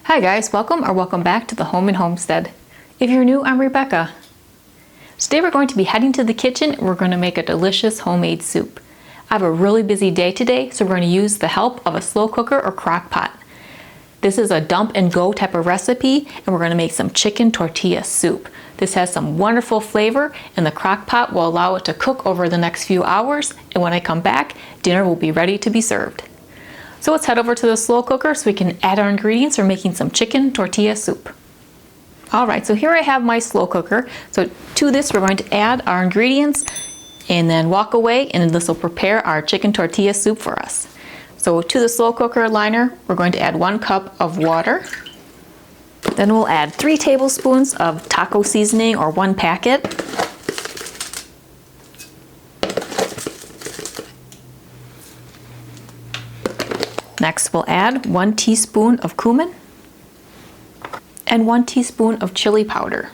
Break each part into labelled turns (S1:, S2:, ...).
S1: Hi guys, welcome back to the Home and Homestead. If you're new, I'm Rebecca. Today we're going to be heading to the kitchen and we're going to make a delicious homemade soup. I have a really busy day today, so we're going to use the help of a slow cooker or crock pot. This is a dump and go type of recipe and we're going to make some chicken tortilla soup. This has some wonderful flavor and the crock pot will allow it to cook over the next few hours, and when I come back, dinner will be ready to be served. So let's head over to the slow cooker so we can add our ingredients for making some chicken tortilla soup. Alright, so here I have my slow cooker. So to this we're going to add our ingredients and then walk away, and this will prepare our chicken tortilla soup for us. So to the slow cooker liner, we're going to add 1 cup of water. Then we'll add 3 tablespoons of taco seasoning or 1 packet. Next we'll add 1 teaspoon of cumin and 1 teaspoon of chili powder.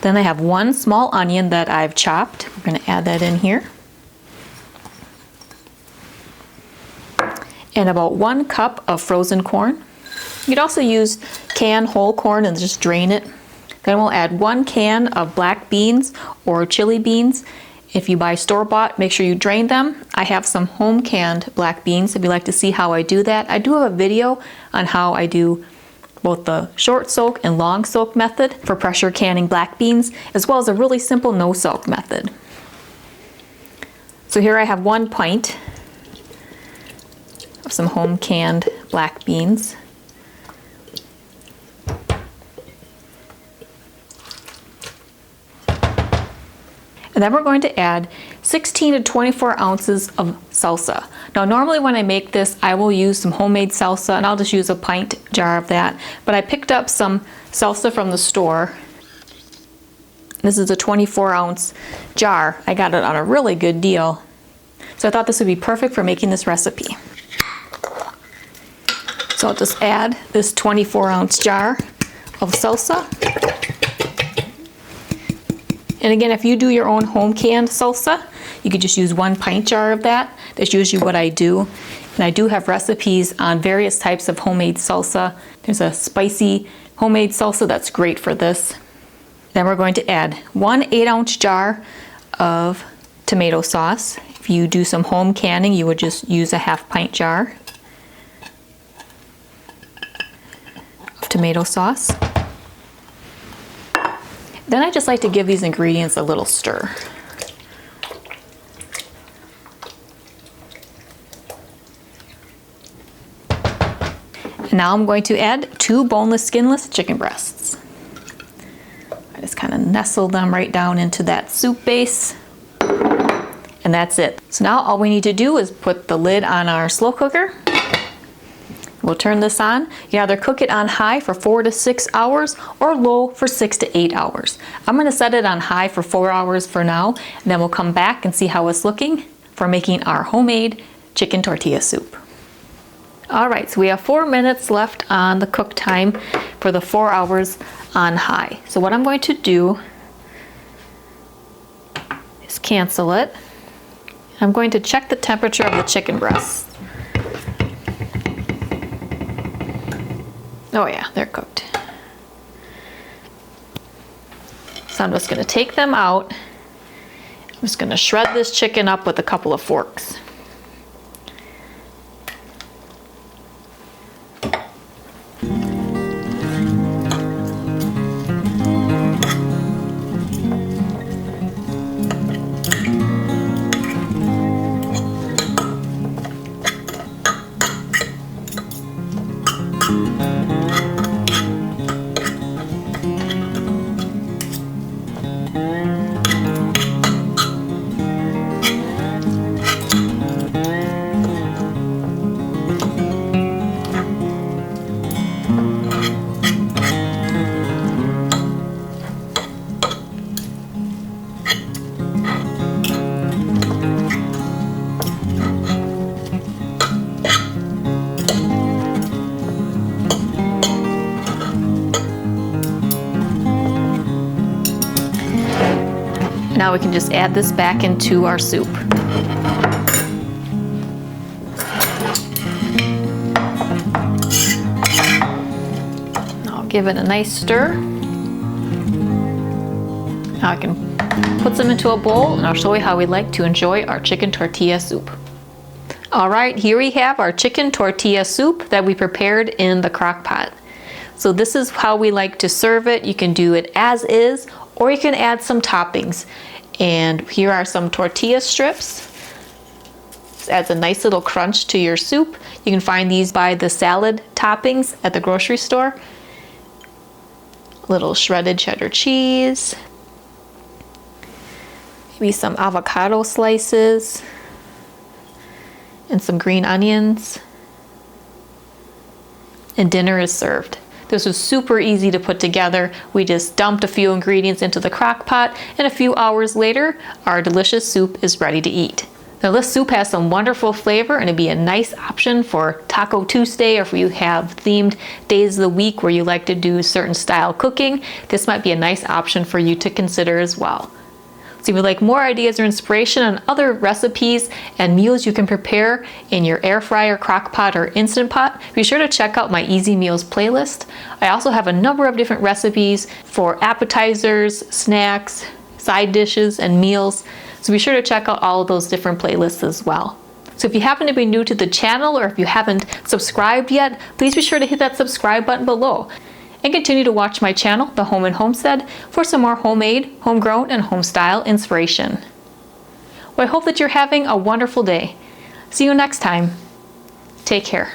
S1: Then I have 1 small onion that I've chopped. We're going to add that in here. And about 1 cup of frozen corn. You could also use canned whole corn and just drain it. Then we'll add 1 can of black beans or chili beans. If you buy store-bought, make sure you drain them. I have some home canned black beans if you'd like to see how I do that. I do have a video on how I do both the short soak and long soak method for pressure canning black beans, as well as a really simple no soak method. So here I have 1 pint of some home canned black beans. And then we're going to add 16 to 24 ounces of salsa. Now normally when I make this, I will use some homemade salsa, and I'll just use a pint jar of that. But I picked up some salsa from the store. This is a 24-ounce jar. I got it on a really good deal. So I thought this would be perfect for making this recipe. So I'll just add this 24-ounce jar of salsa. And again, if you do your own home canned salsa, you could just use 1 pint jar of that. That's usually what I do. And I do have recipes on various types of homemade salsa. There's a spicy homemade salsa that's great for this. Then we're going to add 1 8-ounce jar of tomato sauce. If you do some home canning, you would just use a ½ pint jar of tomato sauce. Then I just like to give these ingredients a little stir. And now I'm going to add 2 boneless, skinless chicken breasts. I just kind of nestle them right down into that soup base. And that's it. So now all we need to do is put the lid on our slow cooker. We'll turn this on. You can either cook it on high for 4 to 6 hours or low for 6 to 8 hours. I'm going to set it on high for 4 hours for now, and then we'll come back and see how it's looking for making our homemade chicken tortilla soup. Alright, so we have 4 minutes left on the cook time for the 4 hours on high. So what I'm going to do is cancel it. I'm going to check the temperature of the chicken breasts. Oh yeah, they're cooked. So I'm just going to take them out. I'm just going to shred this chicken up with a couple of forks. Now we can just add this back into our soup. Give it a nice stir. Now I can put them into a bowl and I'll show you how we like to enjoy our chicken tortilla soup. All right, here we have our chicken tortilla soup that we prepared in the crock pot. So this is how we like to serve it. You can do it as is, or you can add some toppings. And here are some tortilla strips. This adds a nice little crunch to your soup. You can find these by the salad toppings at the grocery store. Little shredded cheddar cheese. Maybe some avocado slices. And some green onions. And dinner is served. This was super easy to put together. We just dumped a few ingredients into the crock pot, and a few hours later, our delicious soup is ready to eat. Now this soup has some wonderful flavor, and it'd be a nice option for Taco Tuesday, or if you have themed days of the week where you like to do certain style cooking, this might be a nice option for you to consider as well. So if you'd like more ideas or inspiration on other recipes and meals you can prepare in your air fryer, crock pot, or Instant Pot, be sure to check out my Easy Meals playlist. I also have a number of different recipes for appetizers, snacks, side dishes, and meals. So be sure to check out all of those different playlists as well. So if you happen to be new to the channel, or if you haven't subscribed yet, please be sure to hit that subscribe button below. And continue to watch my channel, The Home and Homestead, for some more homemade, homegrown, and home-style inspiration. Well, I hope that you're having a wonderful day. See you next time. Take care.